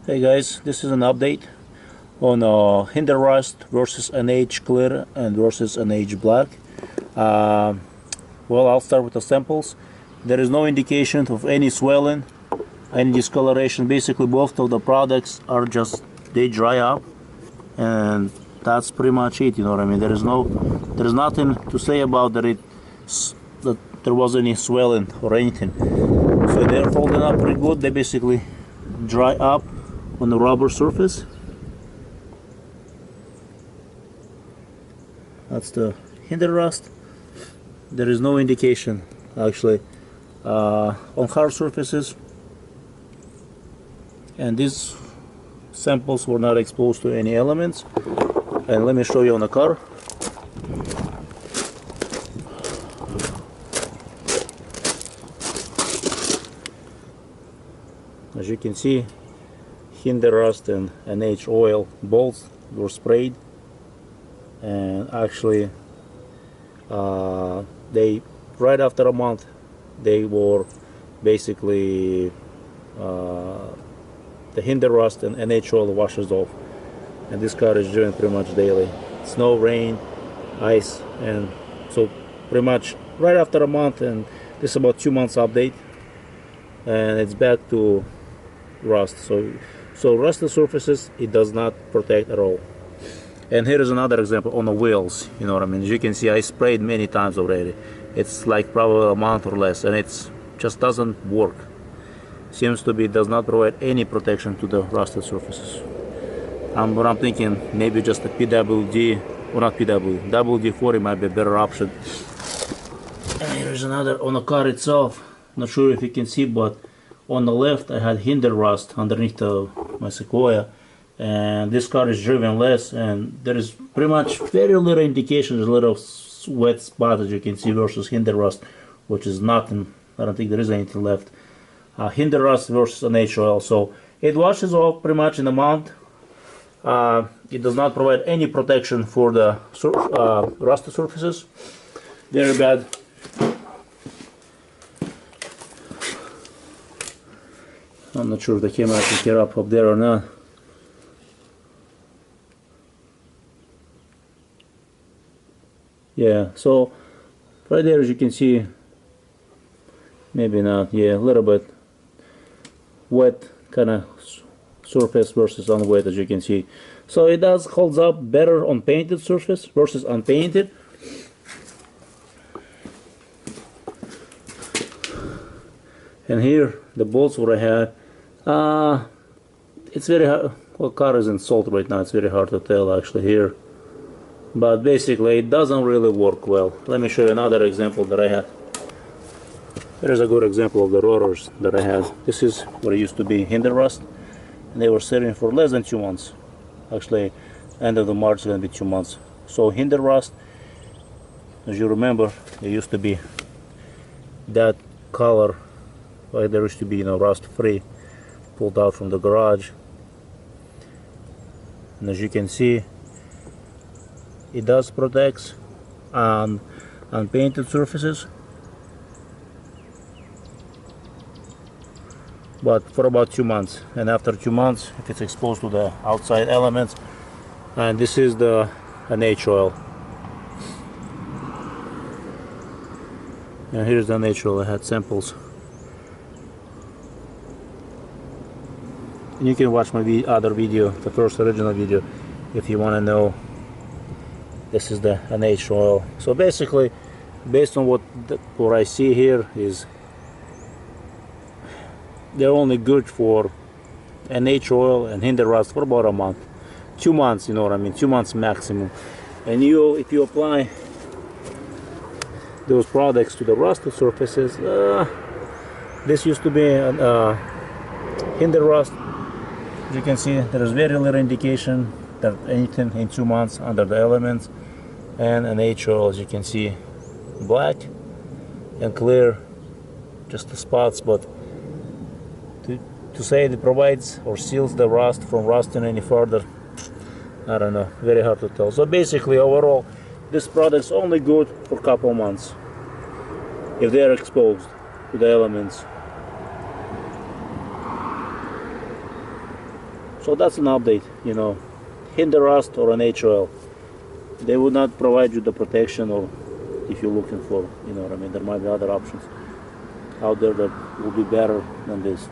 Hey guys, this is an update on Hinderrust versus NH clear and versus NH black. Well, I'll start with the samples. There is no indication of any swelling, any discoloration. Basically, both of the products are just, they dry up, and that's pretty much it. You know what I mean? There is nothing to say about that there was any swelling or anything. So they're holding up pretty good. They basically dry up on the rubber surface. That's the Hinderrust. There is no indication actually on hard surfaces, and these samples were not exposed to any elements. And let me show you on the car. As you can see, Hinderrust and NH oil bolts were sprayed, and actually they, right after a month, they were basically the Hinderrust and NH oil washes off, and this car is driven pretty much daily. Snow, rain, ice, and so pretty much right after a month, and this is about 2 months update, and it's back to rust. So rusted surfaces, it does not protect at all. And here is another example on the wheels. You know what I mean? As you can see, I sprayed many times already. It's like probably a month or less, and it's just doesn't work. Seems to be does not provide any protection to the rusted surfaces. But I'm thinking maybe just a PWD, or not PWD, WD-40 might be a better option. And here's another on the car itself. Not sure if you can see, but on the left I had Hinderrust underneath my Sequoia, and this car is driven less, and there is pretty much very little indication. There's a little wet spot, as you can see, versus Hinderrust, which is nothing. I don't think there is anything left. Hinderrust versus NH oil, so it washes off pretty much in a month. It does not provide any protection for the rusted surfaces. Very bad. I'm not sure if the camera can get up there or not. Yeah, so right there, as you can see, maybe not, yeah, a little bit wet kind of surface versus unwet, as you can see. So it does holds up better on painted surface versus unpainted. And here, the bolts what I had, it's very hard. Well, car is in salt right now, it's very hard to tell actually here. But basically, it doesn't really work well. Let me show you another example that I had. Here's a good example of the rotors that I had. This is what it used to be, Hinderrust, and they were sitting for less than 2 months. Actually, end of the March is going to be 2 months. So Hinderrust, as you remember, it used to be that color. Like there used to be, you know, rust free, pulled out from the garage, and as you can see, it does protect on unpainted surfaces, but for about 2 months. And after 2 months, if it's exposed to the outside elements, and this is the NH oil, and here's the NH oil. I had samples. And you can watch my other video, the first original video, if you want to know. This is the NH oil. So basically, based on what I see here, is they're only good for NH oil and Hinderrust for about a month, 2 months. You know what I mean? 2 months maximum. And if you apply those products to the rusted surfaces, this used to be Hinderrust. As you can see, there is very little indication that anything in 2 months under the elements, and NH oil, as you can see, black and clear, just the spots. But to say it provides or seals the rust from rusting any further, I don't know, very hard to tell. So basically, overall, this product's only good for a couple months if they're exposed to the elements. So that's an update, you know. Hinderrust or an H-oil, they would not provide you the protection, or if you're looking for, you know what I mean, there might be other options out there that will be better than this.